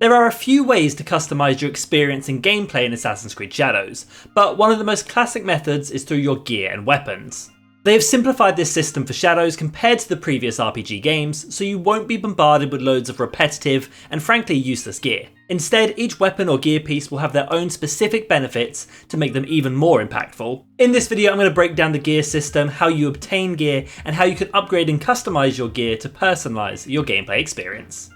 There are a few ways to customise your experience and gameplay in Assassin's Creed Shadows, but one of the most classic methods is through your gear and weapons. They have simplified this system for Shadows compared to the previous RPG games, so you won't be bombarded with loads of repetitive and frankly useless gear. Instead, each weapon or gear piece will have their own specific benefits to make them even more impactful. In this video I'm going to break down the gear system, how you obtain gear, and how you can upgrade and customise your gear to personalise your gameplay experience.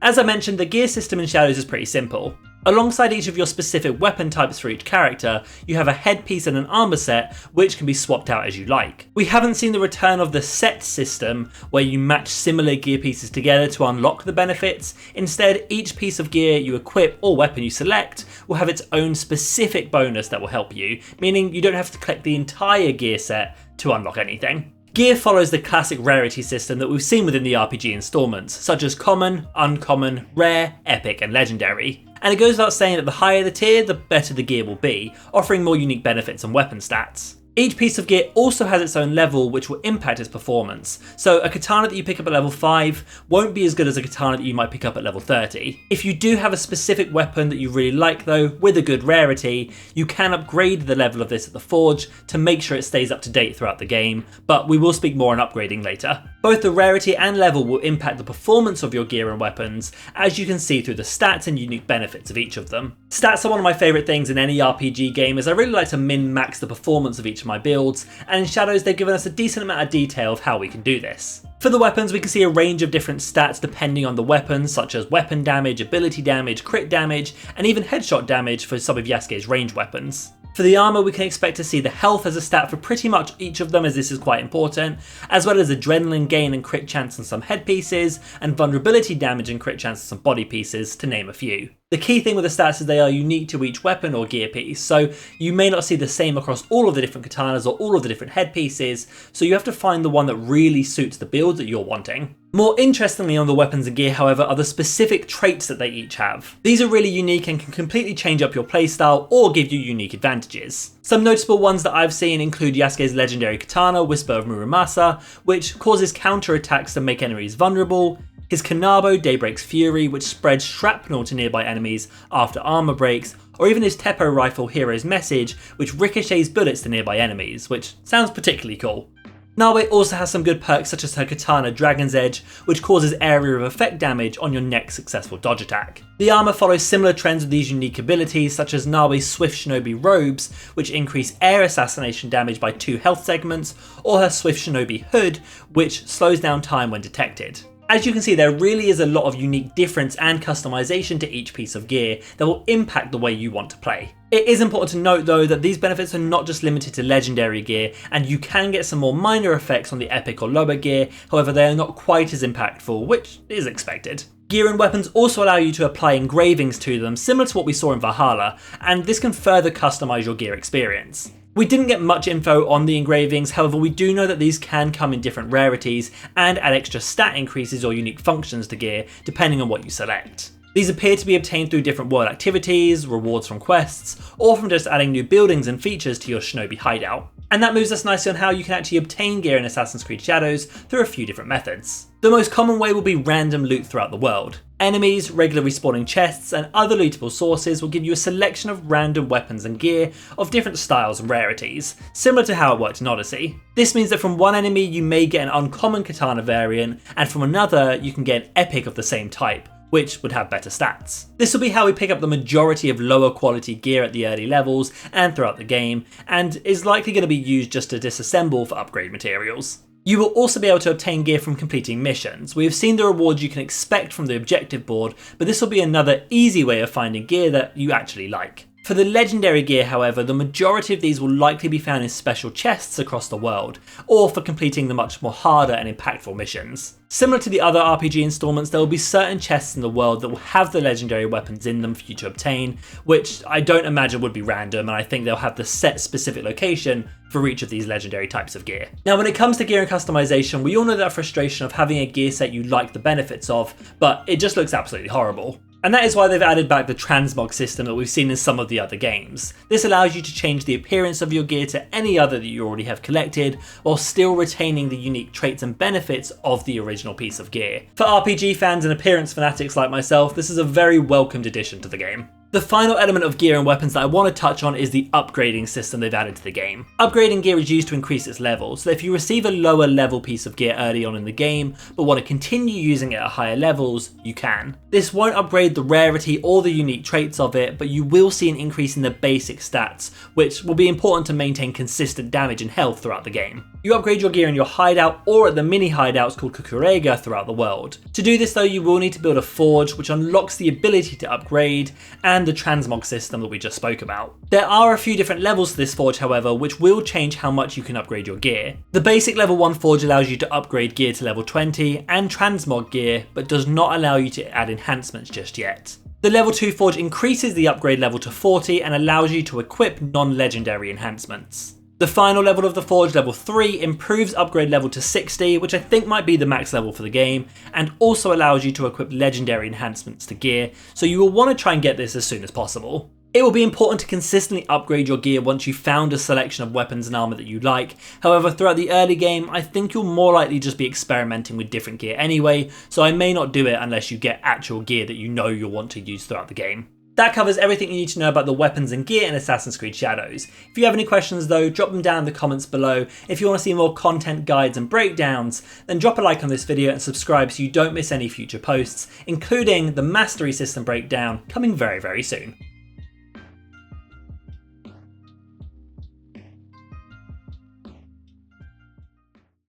As I mentioned, the gear system in Shadows is pretty simple. Alongside each of your specific weapon types for each character, you have a headpiece and an armour set, which can be swapped out as you like. We haven't seen the return of the set system, where you match similar gear pieces together to unlock the benefits. Instead, each piece of gear you equip or weapon you select will have its own specific bonus that will help you, meaning you don't have to collect the entire gear set to unlock anything. Gear follows the classic rarity system that we've seen within the RPG installments, such as common, uncommon, rare, epic, and legendary. And it goes without saying that the higher the tier, the better the gear will be, offering more unique benefits and weapon stats. Each piece of gear also has its own level which will impact its performance, so a katana that you pick up at level 5 won't be as good as a katana that you might pick up at level 30. If you do have a specific weapon that you really like though, with a good rarity, you can upgrade the level of this at the forge to make sure it stays up to date throughout the game, but we will speak more on upgrading later. Both the rarity and level will impact the performance of your gear and weapons, as you can see through the stats and unique benefits of each of them. Stats are one of my favourite things in any RPG game, as I really like to min-max the performance of each of my builds, and in Shadows they've given us a decent amount of detail of how we can do this. For the weapons, we can see a range of different stats depending on the weapons, such as weapon damage, ability damage, crit damage, and even headshot damage for some of Yasuke's ranged weapons. For the armour, we can expect to see the health as a stat for pretty much each of them, as this is quite important, as well as adrenaline gain and crit chance on some headpieces, and vulnerability damage and crit chance on some body pieces, to name a few. The key thing with the stats is they are unique to each weapon or gear piece, so you may not see the same across all of the different katanas or all of the different headpieces, so you have to find the one that really suits the build that you're wanting. More interestingly on the weapons and gear, however, are the specific traits that they each have. These are really unique and can completely change up your playstyle or give you unique advantages. Some notable ones that I've seen include Yasuke's legendary katana, Whisper of Muramasa, which causes counter attacks to make enemies vulnerable, his Kanabo, Daybreak's Fury, which spreads shrapnel to nearby enemies after armour breaks, or even his Teppo rifle, Hero's Message, which ricochets bullets to nearby enemies, which sounds particularly cool. Nabe also has some good perks such as her katana Dragon's Edge, which causes area of effect damage on your next successful dodge attack. The armour follows similar trends with these unique abilities, such as Nabe's Swift Shinobi robes, which increase air assassination damage by 2 health segments, or her Swift Shinobi hood, which slows down time when detected. As you can see, there really is a lot of unique difference and customization to each piece of gear that will impact the way you want to play. It is important to note though that these benefits are not just limited to legendary gear, and you can get some more minor effects on the epic or lower gear, however they are not quite as impactful, which is expected. Gear and weapons also allow you to apply engravings to them, similar to what we saw in Valhalla, and this can further customize your gear experience. We didn't get much info on the engravings, however we do know that these can come in different rarities and add extra stat increases or unique functions to gear depending on what you select. These appear to be obtained through different world activities, rewards from quests, or from just adding new buildings and features to your Shinobi hideout. And that moves us nicely on how you can actually obtain gear in Assassin's Creed Shadows through a few different methods. The most common way will be random loot throughout the world. Enemies, regularly spawning chests, and other lootable sources will give you a selection of random weapons and gear of different styles and rarities, similar to how it worked in Odyssey. This means that from one enemy you may get an uncommon katana variant, and from another you can get an epic of the same type, which would have better stats. This will be how we pick up the majority of lower quality gear at the early levels and throughout the game, and is likely going to be used just to disassemble for upgrade materials. You will also be able to obtain gear from completing missions. We have seen the rewards you can expect from the objective board, but this will be another easy way of finding gear that you actually like. For the legendary gear, however, the majority of these will likely be found in special chests across the world, or for completing the much more harder and impactful missions. Similar to the other RPG installments, there will be certain chests in the world that will have the legendary weapons in them for you to obtain, which I don't imagine would be random, and I think they'll have the set specific location for each of these legendary types of gear. Now when it comes to gear and customization, we all know that frustration of having a gear set you like the benefits of, but it just looks absolutely horrible. And that is why they've added back the Transmog system that we've seen in some of the other games. This allows you to change the appearance of your gear to any other that you already have collected, while still retaining the unique traits and benefits of the original piece of gear. For RPG fans and appearance fanatics like myself, this is a very welcomed addition to the game. The final element of gear and weapons that I want to touch on is the upgrading system they've added to the game. Upgrading gear is used to increase its level, so that if you receive a lower level piece of gear early on in the game, but want to continue using it at higher levels, you can. This won't upgrade the rarity or the unique traits of it, but you will see an increase in the basic stats, which will be important to maintain consistent damage and health throughout the game. You upgrade your gear in your hideout or at the mini hideouts called Kukurega throughout the world. To do this though, you will need to build a forge, which unlocks the ability to upgrade, and the Transmog system that we just spoke about. There are a few different levels to this forge however, which will change how much you can upgrade your gear. The basic level 1 forge allows you to upgrade gear to level 20 and Transmog gear, but does not allow you to add enhancements just yet. The level 2 forge increases the upgrade level to 40 and allows you to equip non-legendary enhancements. The final level of the forge, level 3, improves upgrade level to 60, which I think might be the max level for the game, and also allows you to equip legendary enhancements to gear, so you will want to try and get this as soon as possible. It will be important to consistently upgrade your gear once you've found a selection of weapons and armour that you like. However, throughout the early game, I think you'll more likely just be experimenting with different gear anyway, so I may not do it unless you get actual gear that you know you'll want to use throughout the game. That covers everything you need to know about the weapons and gear in Assassin's Creed Shadows. If you have any questions though, drop them down in the comments below. If you want to see more content, guides and breakdowns, then drop a like on this video and subscribe so you don't miss any future posts, including the Mastery System breakdown coming very, very soon.